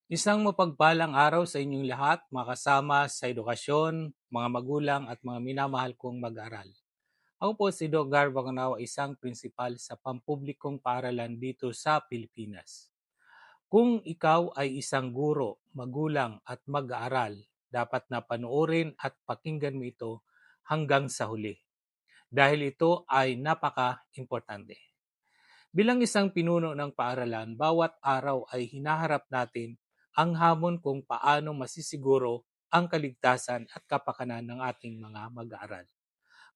Isang mapagpalang araw sa inyong lahat, mga kasama sa edukasyon, mga magulang at mga minamahal kong mag-aral. Ako po si Doc Gar Bacanao, isang prinsipal sa pampublikong paaralan dito sa Pilipinas. Kung ikaw ay isang guro, magulang at mag-aaral, dapat na panoorin at pakinggan mo ito hanggang sa huli. Dahil ito ay napaka-importante. Bilang isang pinuno ng paaralan, bawat araw ay hinaharap natin ang hamon kung paano masisiguro ang kaligtasan at kapakanan ng ating mga mag-aaral.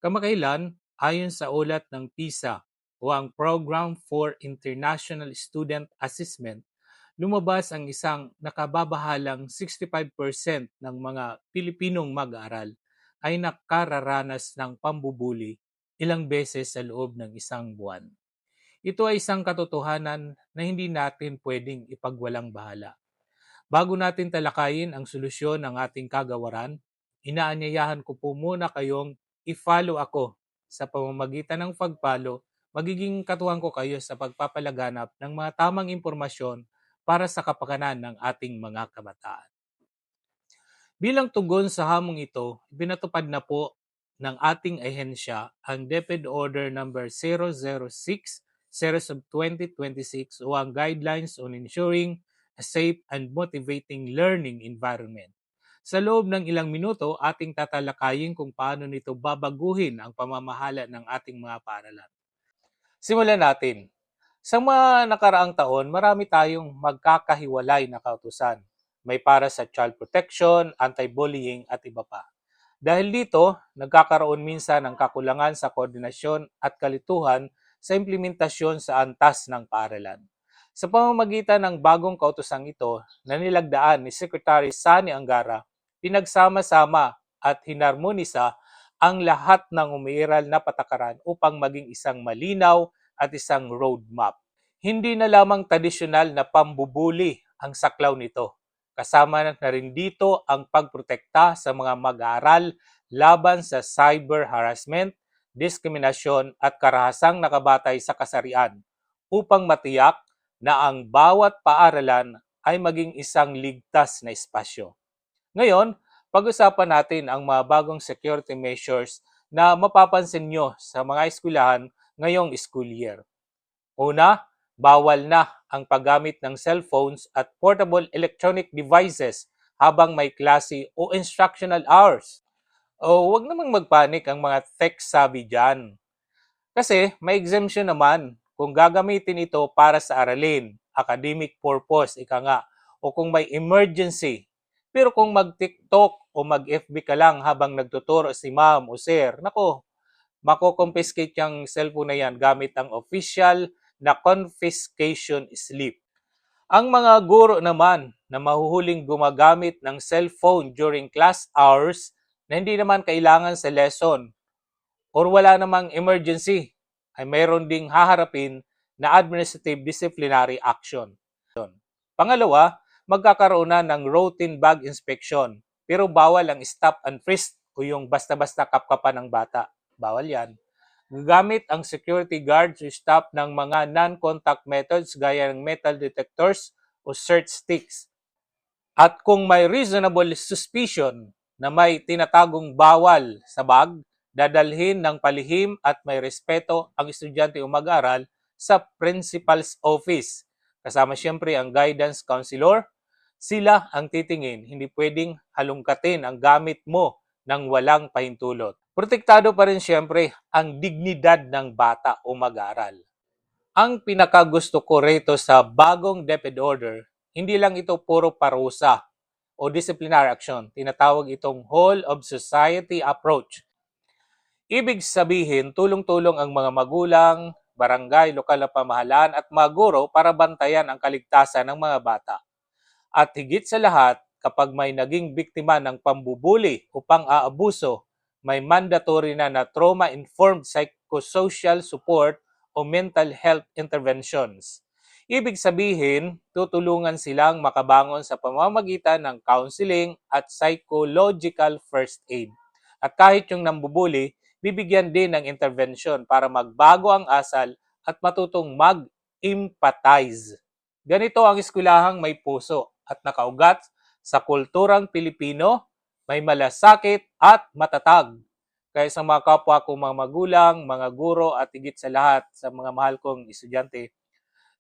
Kamakailan, ayon sa ulat ng PISA o ang Program for International Student Assessment, lumabas ang isang nakababahalang 65% ng mga Pilipinong mag-aaral ay nakararanas ng pambubuli ilang beses sa loob ng isang buwan. Ito ay isang katotohanan na hindi natin pwedeng ipagwalang bahala. Bago natin talakayin ang solusyon ng ating kagawaran, inaanyayahan ko po muna kayong i-follow ako sa pamamagitan ng pag-follow. Magiging katuwang ko kayo sa pagpapalaganap ng mga tamang impormasyon para sa kapakanan ng ating mga kabataan. Bilang tugon sa hamong ito, binatupad na po ng ating ahensya ang DepEd Order number 006 Series of 2026 o ang Guidelines on Ensuring a Safe and Motivating Learning Environment. Sa loob ng ilang minuto, ating tatalakayin kung paano nito babaguhin ang pamamahala ng ating mga paaralan. Simulan natin. Sa mga nakaraang taon, marami tayong magkakahiwalay na kautusan. May para sa child protection, anti-bullying at iba pa. Dahil dito, nagkakaroon minsan ng kakulangan sa koordinasyon at kalituhan sa implementasyon sa antas ng paaralan. Sa pamamagitan ng bagong kautusang ito na nilagdaan ni Secretary Sani Angara, pinagsama-sama at hinarmonisa ang lahat ng umiiral na patakaran upang maging isang malinaw at isang roadmap. Hindi na lamang tradisyonal na pambubuli ang saklaw nito. Kasama na rin dito ang pagprotekta sa mga mag-aaral laban sa cyber harassment, diskriminasyon at karahasang nakabatay sa kasarian upang matiyak na ang bawat paaralan ay maging isang ligtas na espasyo. Ngayon, pag-usapan natin ang mga bagong security measures na mapapansin nyo sa mga eskwelahan ngayong school year. Una, bawal na ang paggamit ng cellphones at portable electronic devices habang may klase o instructional hours. O wag namang magpanik ang mga tech-savvy dyan. Kasi may exemption naman kung gagamitin ito para sa aralin, academic purpose, ika nga, o kung may emergency. Pero kung mag-TikTok o mag-FB ka lang habang nagtuturo si ma'am o sir, nako, mako-confiscate yung cellphone na yan gamit ang official na confiscation slip. Ang mga guro naman na mahuhuling gumagamit ng cellphone during class hours na hindi naman kailangan sa lesson or wala namang emergency, ay mayroon ding haharapin na administrative disciplinary action. Pangalawa, magkakaroon na ng routine bag inspection, pero bawal ang stop and frisk o yung basta-basta kapkapan ng bata. Bawal yan. Gagamit ang security guard to stop ng mga non-contact methods gaya ng metal detectors o search sticks. At kung may reasonable suspicion na may tinatagong bawal sa bag, dadalhin ng palihim at may respeto ang estudyante o mag-aaral sa principal's office. Kasama siyempre ang guidance counselor. Sila ang titingin, hindi pwedeng halongkatin ang gamit mo ng walang pahintulot. Protektado pa rin siyempre ang dignidad ng bata o mag-aaral. Ang pinakagusto ko rito sa bagong DepEd Order, hindi lang ito puro parusa o disciplinary action. Tinatawag itong whole of society approach. Ibig sabihin, tulong-tulong ang mga magulang, barangay, lokal na pamahalaan at mga guro para bantayan ang kaligtasan ng mga bata. At higit sa lahat, kapag may naging biktima ng pambubuli o pang-aabuso, may mandatory na trauma-informed psychosocial support o mental health interventions. Ibig sabihin, tutulungan silang makabangon sa pamamagitan ng counseling at psychological first aid. At kahit yung nambubuli, bibigyan din ng intervention para magbago ang asal at matutong mag-empathize. Ganito ang eskwelahang may puso at nakaugat sa kulturang Pilipino, may malasakit at matatag. Kaya sa mga kapwa kong mga magulang, mga guro at higit sa lahat sa mga mahal kong estudyante,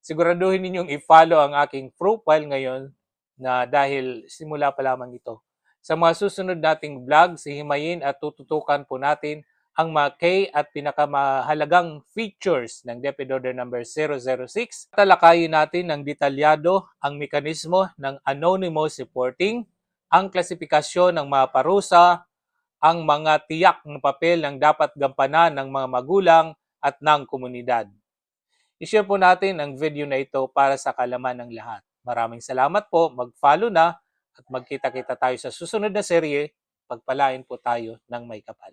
siguraduhin ninyong i-follow ang aking profile ngayon na dahil simula pa lamang ito. Sa mga susunod nating vlog, sihimayin at tututukan po natin ang mga key at pinakamahalagang features ng DepEd Order No. 006. Talakayin natin ng detalyado ang mekanismo ng anonymous reporting, ang klasifikasyon ng mga parusa, ang mga tiyak ng papel ng dapat gampanan ng mga magulang at ng komunidad. I-share po natin ang video na ito para sa kalaman ng lahat. Maraming salamat po, mag-follow na at magkita-kita tayo sa susunod na serye. Pagpalain po tayo ng may kapal.